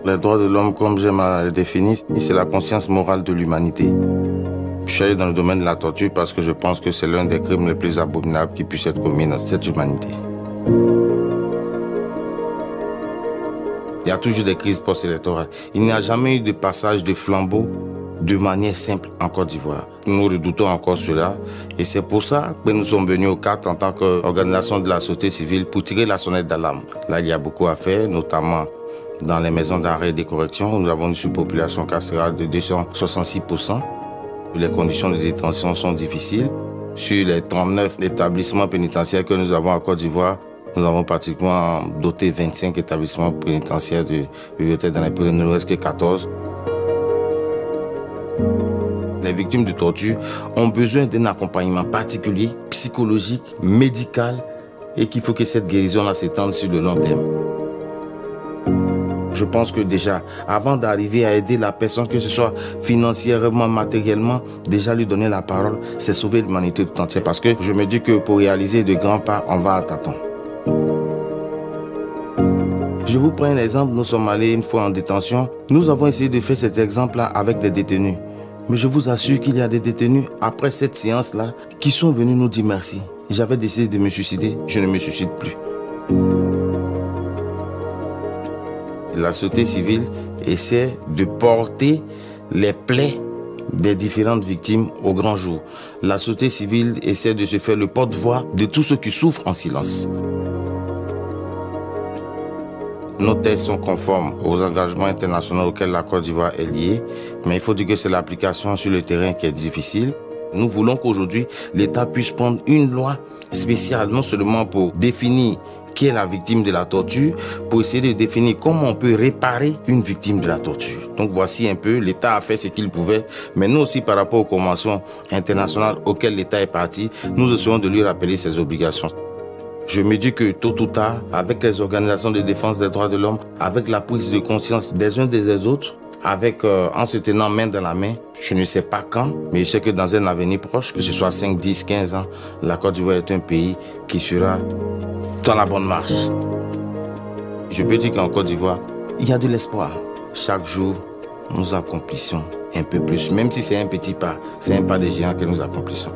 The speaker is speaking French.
Les droits de l'homme, comme j'aime à les définir, c'est la conscience morale de l'humanité. Je suis allé dans le domaine de la torture parce que je pense que c'est l'un des crimes les plus abominables qui puissent être commis dans cette humanité. Il y a toujours des crises post-électorales. Il n'y a jamais eu de passage de flambeau de manière simple en Côte d'Ivoire. Nous redoutons encore cela et c'est pour ça que nous sommes venus au CAT en tant qu'organisation de la société civile pour tirer la sonnette d'alarme. Là, il y a beaucoup à faire, notamment dans les maisons d'arrêt et de correction. Nous avons une surpopulation carcérale de 266%. Les conditions de détention sont difficiles. Sur les 39 établissements pénitentiaires que nous avons en Côte d'Ivoire, nous avons pratiquement doté 25 établissements pénitentiaires de bibliothèques dans les pays, il ne reste que 14. Les victimes de torture ont besoin d'un accompagnement particulier, psychologique, médical, et qu'il faut que cette guérison-là s'étende sur le long terme. Je pense que déjà, avant d'arriver à aider la personne, que ce soit financièrement, matériellement, déjà lui donner la parole, c'est sauver l'humanité tout entière. Parce que je me dis que pour réaliser de grands pas, on va à tâtons. Je vous prends un exemple, nous sommes allés une fois en détention. Nous avons essayé de faire cet exemple-là avec des détenus. Mais je vous assure qu'il y a des détenus, après cette séance-là, qui sont venus nous dire merci. J'avais décidé de me suicider, je ne me suicide plus. La société civile essaie de porter les plaies des différentes victimes au grand jour. La société civile essaie de se faire le porte-voix de tous ceux qui souffrent en silence. Nos tests sont conformes aux engagements internationaux auxquels la Côte d'Ivoire est liée, mais il faut dire que c'est l'application sur le terrain qui est difficile. Nous voulons qu'aujourd'hui, l'État puisse prendre une loi spéciale, non seulement pour définir qui est la victime de la torture, pour essayer de définir comment on peut réparer une victime de la torture. Donc voici un peu, l'État a fait ce qu'il pouvait, mais nous aussi par rapport aux conventions internationales auxquelles l'État est parti, nous essayons de lui rappeler ses obligations. Je me dis que tôt ou tard, avec les organisations de défense des droits de l'homme, avec la prise de conscience des uns des autres, en se tenant main dans la main, je ne sais pas quand, mais je sais que dans un avenir proche, que ce soit 5, 10, 15 ans, la Côte d'Ivoire est un pays qui sera dans la bonne marche. Je peux dire qu'en Côte d'Ivoire, il y a de l'espoir. Chaque jour, nous accomplissons un peu plus. Même si c'est un petit pas, c'est un pas de géant que nous accomplissons.